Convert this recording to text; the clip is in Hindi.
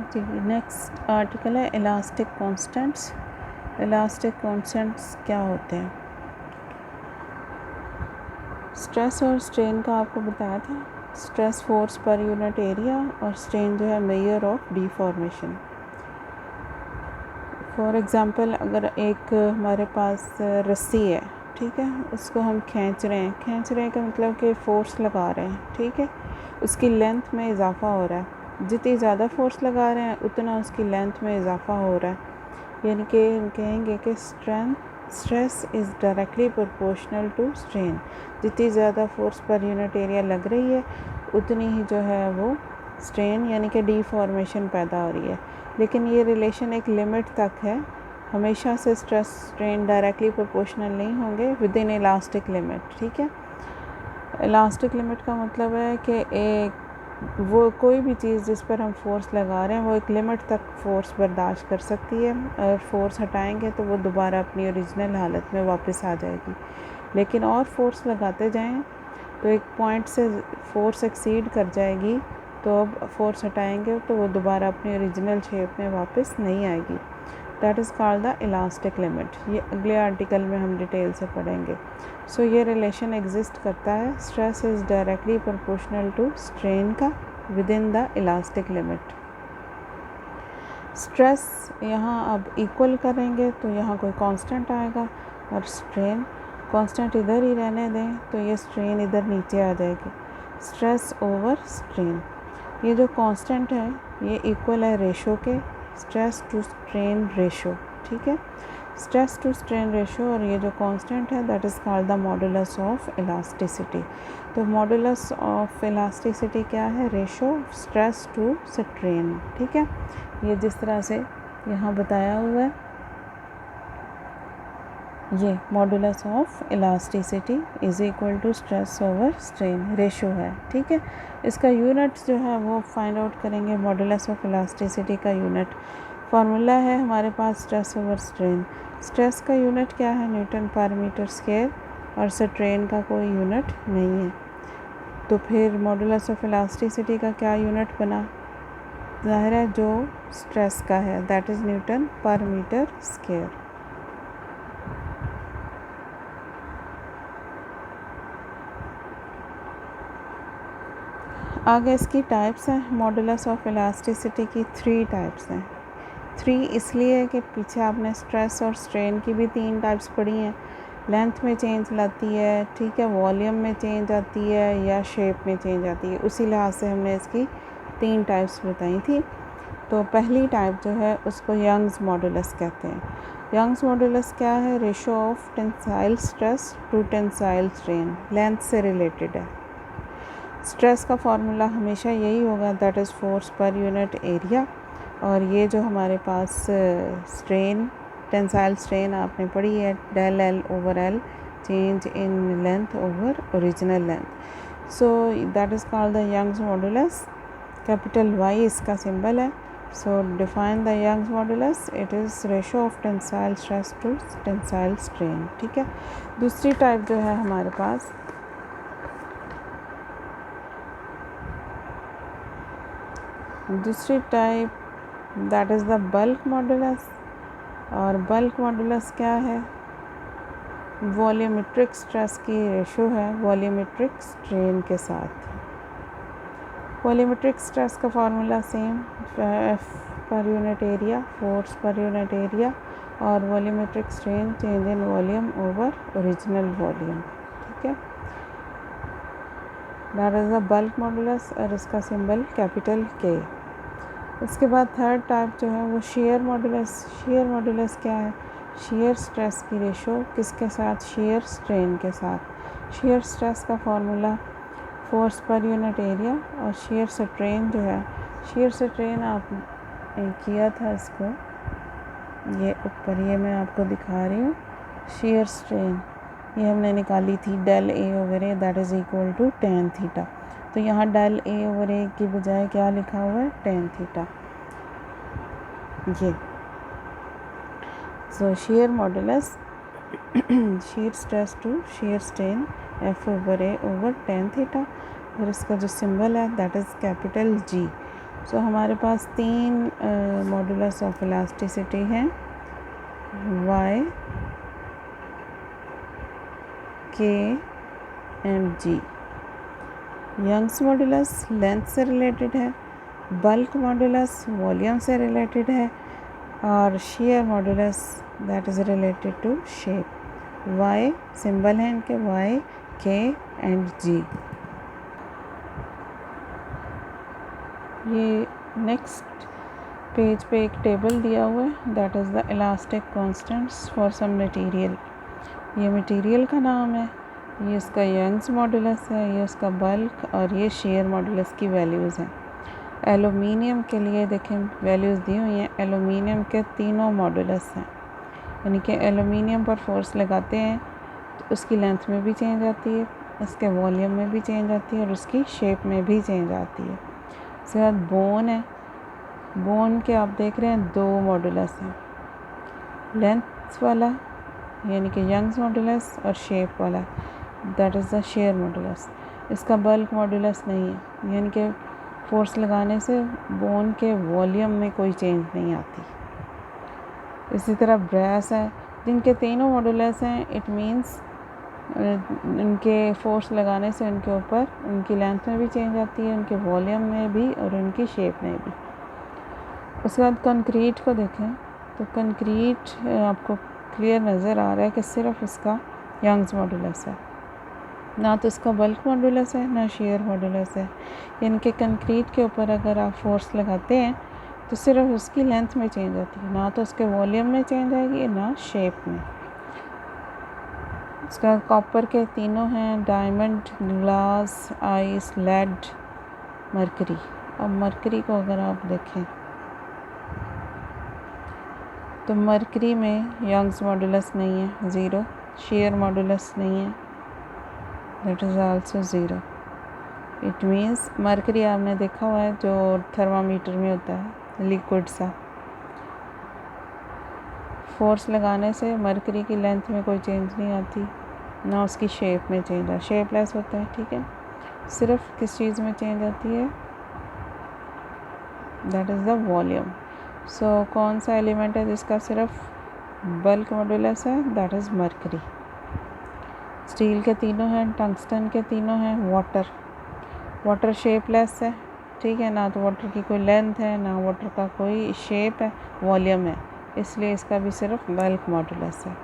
जी, नेक्स्ट आर्टिकल है इलास्टिक कांस्टेंट्स। इलास्टिक कांस्टेंट्स क्या होते हैं? स्ट्रेस और स्ट्रेन का आपको बताया था। Stress force per unit area और स्ट्रेन जो है measure of deformation. For example अगर एक हमारे पास रस्सी है, ठीक है, उसको हम खींच रहे हैं का मतलब कि फ़ोर्स लगा रहे हैं, ठीक है, उसकी लेंथ में इजाफ़ा हो रहा है। जितनी ज़्यादा फोर्स लगा रहे हैं उतना उसकी लेंथ में इजाफ़ा हो रहा है। यानी कि हम कहेंगे कि stress is directly proportional to strain. जितनी ज़्यादा फोर्स पर यूनिट एरिया लग रही है उतनी ही जो है वो स्ट्रेन यानी कि डिफॉर्मेशन पैदा हो रही है। लेकिन ये रिलेशन एक लिमिट तक है। हमेशा से स्ट्रेस स्ट्रेन डायरेक्टली प्रोपोर्शनल नहीं होंगे विद इन इलास्टिक लिमिट, ठीक है। इलास्टिक लिमिट का मतलब है कि वो कोई भी चीज़ जिस पर हम फोर्स लगा रहे हैं वो एक लिमिट तक फोर्स बर्दाश्त कर सकती है। अगर फोर्स हटाएंगे तो वो दोबारा अपनी ओरिजिनल हालत में वापस आ जाएगी। लेकिन और फोर्स लगाते जाएं तो एक पॉइंट से फोर्स एक्सीड कर जाएगी, तो अब फोर्स हटाएंगे तो वो दोबारा अपनी ओरिजिनल शेप में वापस नहीं आएगी। That is called the elastic limit. ये अगले आर्टिकल में हम डिटेल से पढ़ेंगे। सो ये रिलेशन एग्जिस्ट करता है, stress is directly proportional to strain का within the elastic limit. Stress यहाँ अब इक्वल करेंगे तो यहाँ कोई कांस्टेंट आएगा और स्ट्रेन कांस्टेंट इधर ही रहने दें तो ये स्ट्रेन इधर नीचे आ जाएगी। स्ट्रेस ओवर स्ट्रेन, ये जो कांस्टेंट है ये इक्वल है रेशो के, स्ट्रेस टू स्ट्रेन रेशो, ठीक है। स्ट्रेस टू स्ट्रेन रेशो और ये जो कांस्टेंट है that is called the modulus of elasticity. तो मॉडुलस ऑफ इलास्टिसिटी क्या है? रेशो स्ट्रेस टू स्ट्रेन, ठीक है। ये जिस तरह से यहाँ बताया हुआ है, ये modulus of elasticity is equal to stress over strain ratio है, ठीक है। इसका यूनिट जो है वो फाइंड आउट करेंगे। मॉडुलस ऑफ इलास्टिसिटी का यूनिट फार्मूला है हमारे पास स्ट्रेस ओवर स्ट्रेन। स्ट्रेस का यूनिट क्या है? न्यूटन पर मीटर स्क्वायर, और स्ट्रेन का कोई यूनिट नहीं है। तो फिर मॉडुलस ऑफ इलास्टिसिटी का क्या यूनिट बना? ज़ाहिर है जो स्ट्रेस का है दैट इज़ न्यूटन पर मीटर स्क्वायर। आगे इसकी टाइप्स हैं। मॉडुलस ऑफ इलास्टिसिटी की 3 टाइप्स हैं। 3 इसलिए कि पीछे आपने स्ट्रेस और स्ट्रेन की भी 3 टाइप्स पढ़ी हैं। लेंथ में चेंज लाती है, ठीक है, वॉल्यूम में चेंज आती है या शेप में चेंज आती है। उसी लिहाज से हमने इसकी 3 टाइप्स बताई थी। तो पहली टाइप जो है उसको यंग्स मॉडुलस कहते हैं। यंग्स मॉडुलस क्या है? Ratio of tensile stress to tensile strain, length से रिलेटेड है। स्ट्रेस का फार्मूला हमेशा यही होगा, that is force per unit area. और ये जो हमारे पास स्ट्रेन, टेंसाइल स्ट्रेन आपने पढ़ी है, del L over L, change in length over original length. So that is called the Young's modulus. Capital Y इसका सिंबल है। So define the Young's modulus, it is ratio of tensile stress to tensile strain, ठीक है। दूसरी टाइप जो है हमारे पास, दूसरी type that is the bulk modulus. और बल्क मॉडुलस क्या है? वॉल्यूमेट्रिक स्ट्रेस की रेशो है वॉल्यूमेट्रिक स्ट्रेन के साथ। वॉल्यूमेट्रिक स्ट्रेस का formula same, F per unit area, force per unit area, और volumetric strain change in volume over original volume, ठीक है। That is the bulk modulus और इसका सिंबल कैपिटल के। इसके बाद थर्ड टाइप जो है वो शेयर मॉडुलस। शेयर मॉडुलस क्या है? शेयर स्ट्रेस की रेशो किसके साथ? शेयर स्ट्रेन के साथ। शेयर स्ट्रेस का formula force per unit area, और शेयर स्ट्रेन जो है, शेयर स्ट्रेन आपने किया था इसको, ये ऊपर ये मैं आपको दिखा रही हूँ। शेयर स्ट्रेन ये हमने निकाली थी del A over A that is equal to tan theta. तो यहाँ डेल ए ओवर ए की बजाय क्या लिखा हुआ है? टेन थीटा, ये। So shear modulus, shear stress to shear strain, F over A over tan theta, और इसका जो सिंबल है दैट इज़ कैपिटल जी। सो हमारे पास 3 मॉडुलस ऑफ इलास्टिसिटी हैं, y, k and g। Young's modulus length से रिलेटेड है, बल्क मॉडुलस वॉल्यूम से रिलेटेड है, और shear modulus that is related to shape. y symbol है इनके, y, k एंड g। ये नेक्स्ट पेज पे एक टेबल दिया हुआ है, that is the elastic constants for some material. ये मटेरियल का नाम है, ये इसका यंग्स मॉडुलस है, ये उसका बल्क, और ये शेयर मॉडुलस की वैल्यूज़ हैं। एलुमिनियम के लिए देखें वैल्यूज़ दी हुई हैं, एलुमिनियम के तीनों मॉडुलस हैं, यानी कि एलुमिनियम पर फोर्स लगाते हैं तो उसकी लेंथ में भी चेंज आती है, उसके वॉल्यूम में भी चेंज आती है, और उसकी शेप में भी चेंज आती है। उसके बाद बोन है, बोन के आप देख रहे हैं 2 मॉडुलस हैं, लेंथ वाला यानी कि यंग्स मॉडुलस और शेप वाला that is the share modulus. इसका बल्क मॉडुलस नहीं है, यानी कि फोर्स लगाने से बोन के वॉल्यूम में कोई चेंज नहीं आती। इसी तरह ब्रेस है, जिनके तीनों मॉडुलस हैं, इट मींस इनके फोर्स लगाने से उनके ऊपर उनकी लेंथ में भी चेंज आती है, उनके वॉल्यूम में भी और उनकी शेप में भी। उसके बाद कंक्रीट को देखें तो कंक्रीट आपको क्लियर नज़र आ रहा है कि सिर्फ इसका यंग्स मॉडुलस है, ना तो इसका बल्क मॉडुलस है ना शेयर मॉडुलस है। यानी कि कंक्रीट के ऊपर अगर आप फोर्स लगाते हैं तो सिर्फ उसकी लेंथ में चेंज आती है, ना तो उसके वॉल्यूम में चेंज आएगी ना शेप में। इसका कॉपर के तीनों हैं, diamond, glass, ice, lead, mercury. अब मरकरी को अगर आप देखें तो मरकरी में यंग्स मॉडुलस नहीं है, 0, शेयर मॉडुलस नहीं है, that is also 0। It means mercury आपने देखा हुआ है जो थर्मामीटर में होता है, लिक्विड सा, फोर्स लगाने से मरकरी की लेंथ में कोई चेंज नहीं आती, ना उसकी शेप में चेंज आता, शेपलेस होता है, ठीक है। सिर्फ किस चीज़ में चेंज आती है, दैट इज़ द वॉल्यूम। सो कौन सा एलिमेंट है जिसका सिर्फ बल्क मॉडुलस है, दैट इज़ मरकरी। स्टील के तीनों हैं, टंगस्टन के तीनों हैं, वाटर शेपलेस है, ठीक है, ना तो वाटर की कोई लेंथ है ना वाटर का कोई शेप है, वॉल्यूम है, इसलिए इसका भी सिर्फ बल्क मॉडुलस है।